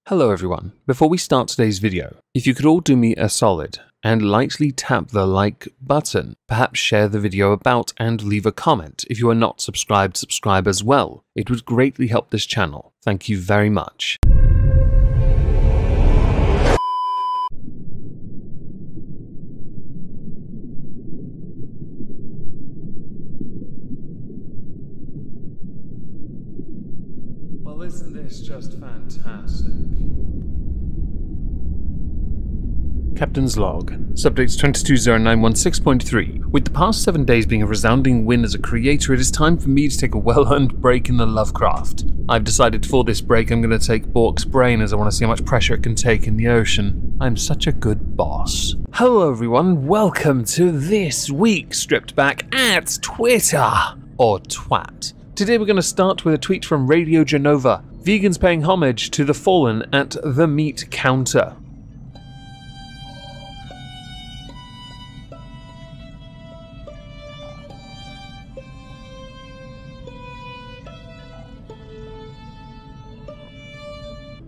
Hello everyone, before we start today's video, if you could all do me a solid and lightly tap the like button, perhaps share the video about and leave a comment. If you are not subscribed, subscribe as well. It would greatly help this channel. Thank you very much. Well, isn't this just fantastic? Captain's Log, Subject 220916.3. With the past 7 days being a resounding win as a creator, it is time for me to take a well-earned break in the Lovecraft. I've decided for this break I'm going to take Bork's brain as I want to see how much pressure it can take in the ocean. I'm such a good boss. Hello everyone, welcome to this week's Stripped Back at Twitter, or Twat. Today we're going to start with a tweet from Radio Genova. Vegans paying homage to the fallen at the meat counter.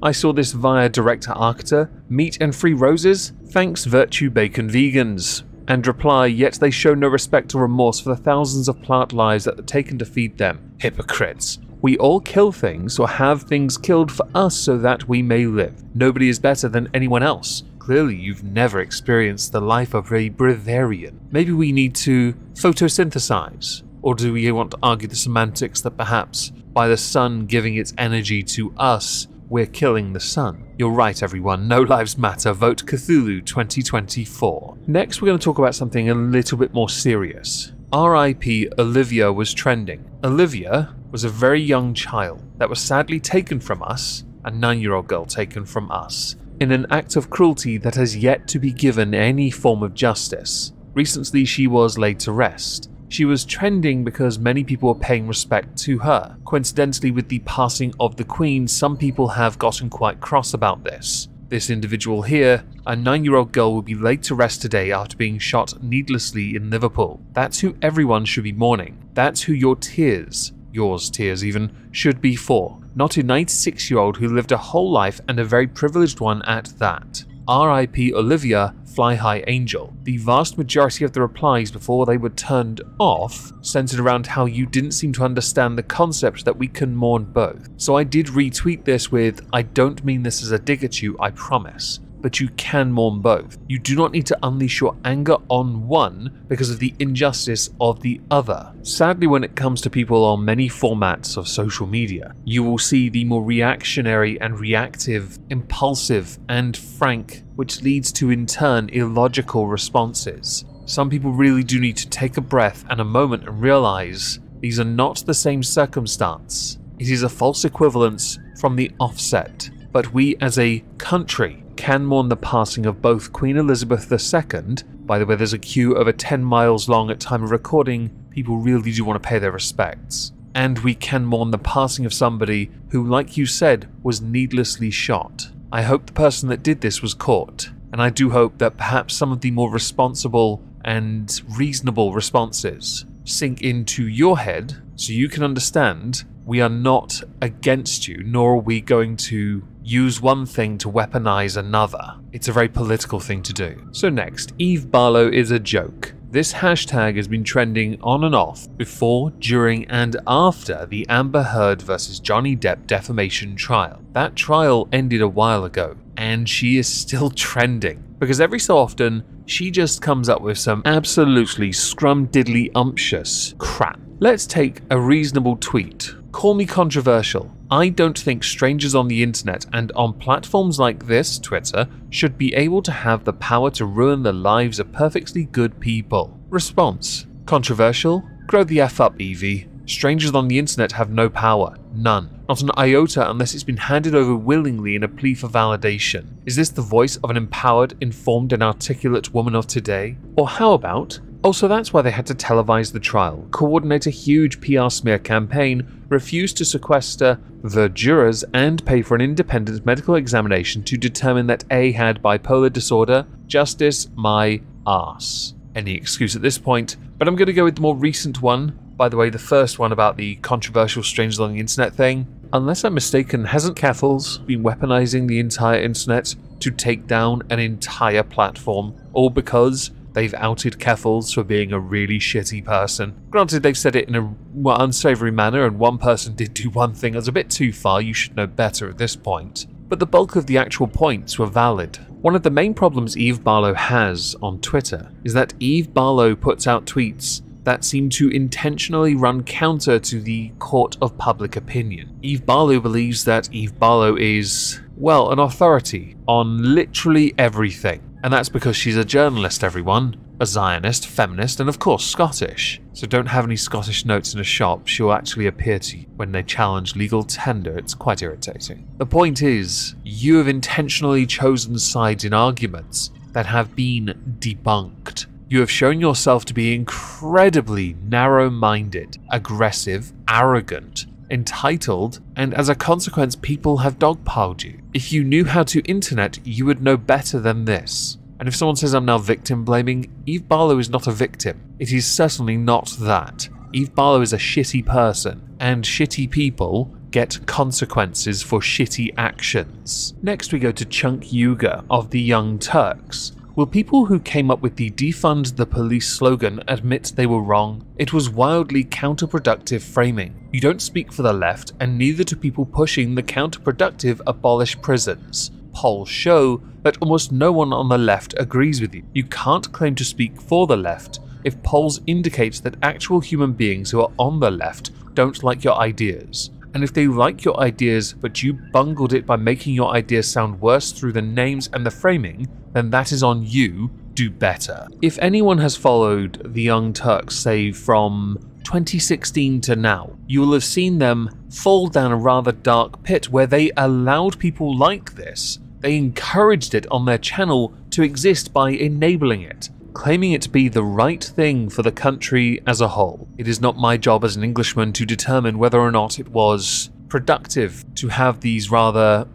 I saw this via Director Arcta, Meat and Free Roses, thanks Virtue Bacon Vegans. And reply, yet they show no respect or remorse for the thousands of plant lives that are taken to feed them. Hypocrites. We all kill things or have things killed for us so that we may live. Nobody is better than anyone else. Clearly you've never experienced the life of a Breatharian. Maybe we need to photosynthesize. Or do we want to argue the semantics that perhaps by the sun giving its energy to us, we're killing the sun? You're right everyone, no lives matter, vote Cthulhu 2024. Next we're going to talk about something a little bit more serious. R.I.P. Olivia was trending. Olivia was a very young child that was sadly taken from us, a 9-year-old girl taken from us, in an act of cruelty that has yet to be given any form of justice. Recently she was laid to rest. She was trending because many people were paying respect to her. Coincidentally, with the passing of the Queen, some people have gotten quite cross about this. This individual here, a 9-year-old girl, will be laid to rest today after being shot needlessly in Liverpool. That's who everyone should be mourning. That's who your tears, yours tears even, should be for. Not a 96-year-old who lived a whole life and a very privileged one at that. R.I.P. Olivia, Fly High Angel. The vast majority of the replies before they were turned off centered around how you didn't seem to understand the concept that we can mourn both. So I did retweet this with, I don't mean this as a dig at you, I promise. But you can mourn both. You do not need to unleash your anger on one because of the injustice of the other. Sadly, when it comes to people on many formats of social media, you will see the more reactionary and reactive, impulsive and frank, which leads to in turn illogical responses. Some people really do need to take a breath and a moment and realize these are not the same circumstance. It is a false equivalence from the offset. But we as a country can mourn the passing of both Queen Elizabeth II. By the way, there's a queue over 10 miles long at time of recording. People really do want to pay their respects. And we can mourn the passing of somebody who, like you said, was needlessly shot. I hope the person that did this was caught. And I do hope that perhaps some of the more responsible and reasonable responses sink into your head so you can understand we are not against you, nor are we going to use one thing to weaponize another. It's a very political thing to do. So next, Eve Barlow is a joke. This hashtag has been trending on and off before, during and after the Amber Heard vs Johnny Depp defamation trial. That trial ended a while ago and she is still trending because every so often she just comes up with some absolutely scrum-diddly-umptious crap. Let's take a reasonable tweet. Call me controversial. I don't think strangers on the internet and on platforms like this, Twitter, should be able to have the power to ruin the lives of perfectly good people. Response. Controversial? Grow the F up, Evie. Strangers on the internet have no power. None. Not an iota unless it's been handed over willingly in a plea for validation. Is this the voice of an empowered, informed and articulate woman of today? Or how about, also that's why they had to televise the trial, coordinate a huge PR smear campaign, refuse to sequester the jurors and pay for an independent medical examination to determine that A had bipolar disorder? Justice my ass. Any excuse at this point, but I'm going to go with the more recent one. By the way, the first one about the controversial strangers on the internet thing, unless I'm mistaken, hasn't Keffals been weaponizing the entire internet to take down an entire platform, all because they've outed Keffals for being a really shitty person? Granted, they've said it in a unsavory manner, and one person did do one thing that's a bit too far, you should know better at this point. But the bulk of the actual points were valid. One of the main problems Eve Barlow has on Twitter is that Eve Barlow puts out tweets that seem to intentionally run counter to the court of public opinion. Eve Barlow believes that Eve Barlow is, well, an authority on literally everything. And that's because she's a journalist, everyone. A Zionist, feminist, and of course Scottish. So don't have any Scottish notes in a shop, she'll actually appear to you when they challenge legal tender. It's quite irritating. The point is, you have intentionally chosen sides in arguments that have been debunked. You have shown yourself to be incredibly narrow-minded, aggressive, arrogant, entitled, and as a consequence people have dogpiled you. If you knew how to internet, you would know better than this. And if someone says I'm now victim blaming, Eve Barlow is not a victim. It is certainly not that. Eve Barlow is a shitty person, and shitty people get consequences for shitty actions. Next we go to Chunk Yuga of the Young Turks. Will people who came up with the defund the police slogan admit they were wrong? It was wildly counterproductive framing. You don't speak for the left, and neither do people pushing the counterproductive abolish prisons. Polls show that almost no one on the left agrees with you. You can't claim to speak for the left if polls indicate that actual human beings who are on the left don't like your ideas. And if they like your ideas but you bungled it by making your ideas sound worse through the names and the framing, then that is on you. Do better. If anyone has followed the Young Turks, say from 2016 to now, you will have seen them fall down a rather dark pit where they allowed people like this. They encouraged it on their channel to exist by enabling it, claiming it to be the right thing for the country as a whole. It is not my job as an Englishman to determine whether or not it was productive to have these rather,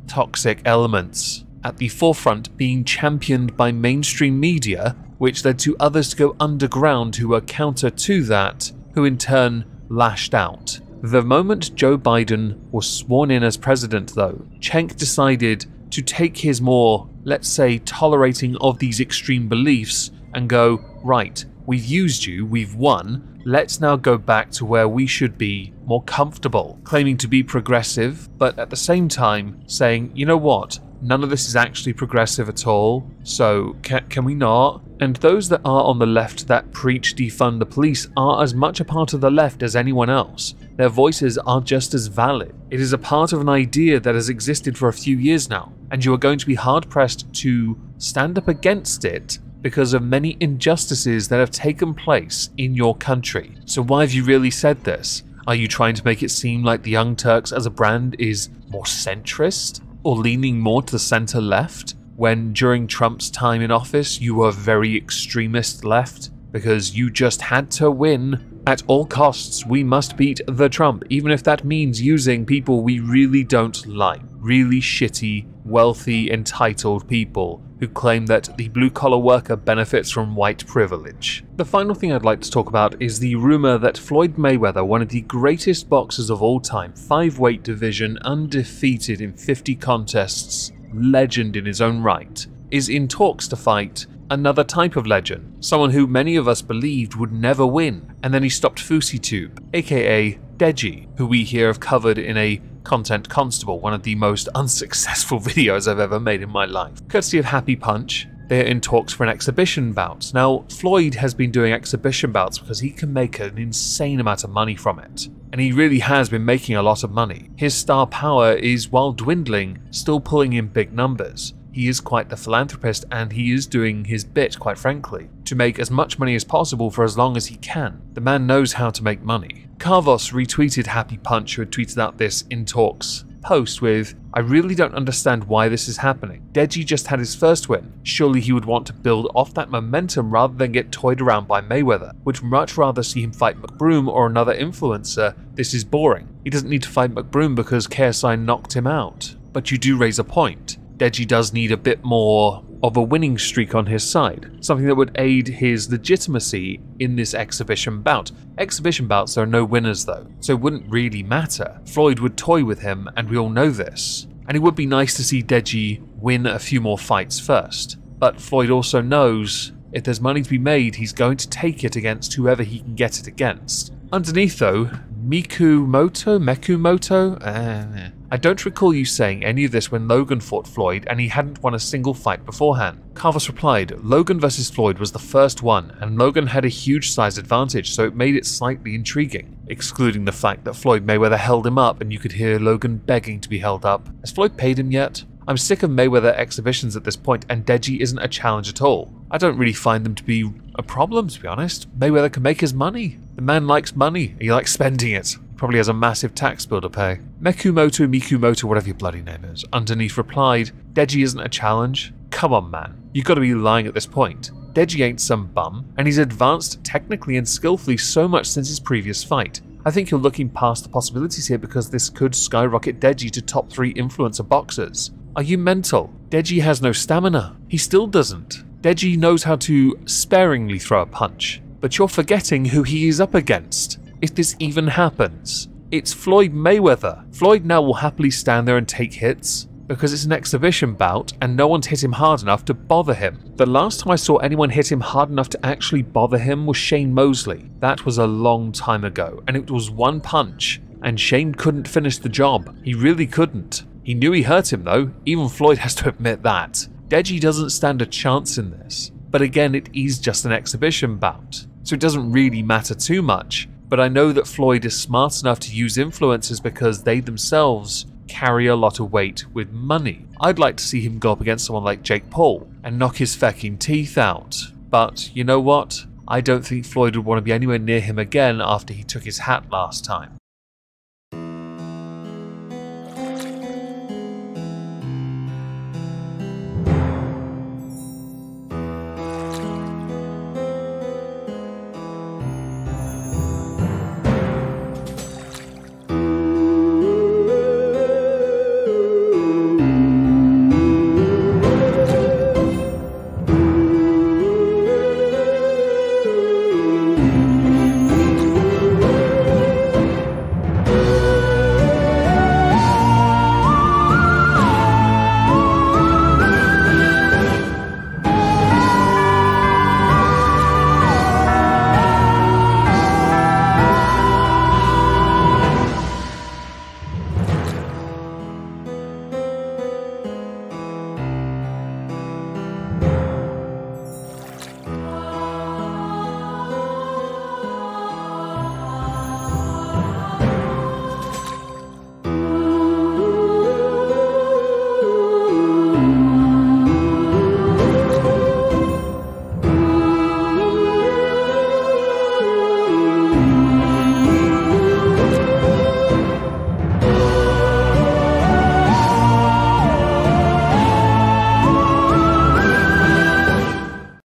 toxic elements at the forefront being championed by mainstream media, which led to others to go underground who were counter to that, who in turn lashed out. The moment Joe Biden was sworn in as president though, Cenk decided to take his more, let's say, tolerating of these extreme beliefs and go, right, we've used you, we've won, let's now go back to where we should be more comfortable, claiming to be progressive, but at the same time saying, you know what, none of this is actually progressive at all, so can we not? And those that are on the left that preach defund the police are as much a part of the left as anyone else. Their voices are just as valid. It is a part of an idea that has existed for a few years now, and you are going to be hard-pressed to stand up against it because of many injustices that have taken place in your country. So why have you really said this? Are you trying to make it seem like the Young Turks as a brand is more centrist? Or leaning more to the center left, when during Trump's time in office you were very extremist left because you just had to win. At all costs, we must beat the Trump, even if that means using people we really don't like. Really shitty, wealthy, entitled people who claim that the blue-collar worker benefits from white privilege. The final thing I'd like to talk about is the rumor that Floyd Mayweather, one of the greatest boxers of all time, 5-weight division, undefeated in 50 contests, legend in his own right, is in talks to fight another type of legend, someone who many of us believed would never win, and then he stopped FouseyTube, aka Deji, who we here have covered in a Content Constable, one of the most unsuccessful videos I've ever made in my life. Courtesy of Happy Punch, they're in talks for an exhibition bout. Now, Floyd has been doing exhibition bouts because he can make an insane amount of money from it. And he really has been making a lot of money. His star power is, while dwindling, still pulling in big numbers. He is quite the philanthropist, and he is doing his bit, quite frankly, to make as much money as possible for as long as he can. The man knows how to make money. Carvos retweeted Happy Punch, who had tweeted out this in talks post with, I really don't understand why this is happening. Deji just had his first win. Surely he would want to build off that momentum rather than get toyed around by Mayweather. Would much rather see him fight McBroom or another influencer. This is boring. He doesn't need to fight McBroom because KSI knocked him out. But you do raise a point. Deji does need a bit more, of a winning streak on his side, something that would aid his legitimacy in this exhibition bout. Exhibition bouts, there are no winners though, so it wouldn't really matter. Floyd would toy with him, and we all know this. And it would be nice to see Deji win a few more fights first. But Floyd also knows if there's money to be made, he's going to take it against whoever he can get it against. Underneath though, Mekumoto? I don't recall you saying any of this when Logan fought Floyd and he hadn't won a single fight beforehand. Carvos replied, Logan versus Floyd was the first one, and Logan had a huge size advantage, so it made it slightly intriguing, excluding the fact that Floyd Mayweather held him up and you could hear Logan begging to be held up. Has Floyd paid him yet? I'm sick of Mayweather exhibitions at this point, and Deji isn't a challenge at all. I don't really find them to be a problem, to be honest. Mayweather can make his money. The man likes money, he likes spending it. Probably has a massive tax bill to pay. Mikumoto, whatever your bloody name is, underneath replied, Deji isn't a challenge? Come on, man. You've got to be lying at this point. Deji ain't some bum, and he's advanced technically and skillfully so much since his previous fight. I think you're looking past the possibilities here because this could skyrocket Deji to top 3 influencer boxers. Are you mental? Deji has no stamina. He still doesn't. Deji knows how to sparingly throw a punch, but you're forgetting who he is up against. If this even happens, it's Floyd Mayweather. Floyd now will happily stand there and take hits because it's an exhibition bout and no one's hit him hard enough to bother him. The last time I saw anyone hit him hard enough to actually bother him was Shane Mosley. That was a long time ago, and it was one punch, and Shane couldn't finish the job. He really couldn't. He knew he hurt him though, even Floyd has to admit that. Deji doesn't stand a chance in this, but again it is just an exhibition bout, so it doesn't really matter too much. But I know that Floyd is smart enough to use influencers because they themselves carry a lot of weight with money. I'd like to see him go up against someone like Jake Paul and knock his fucking teeth out. But you know what? I don't think Floyd would want to be anywhere near him again after he took his hat last time.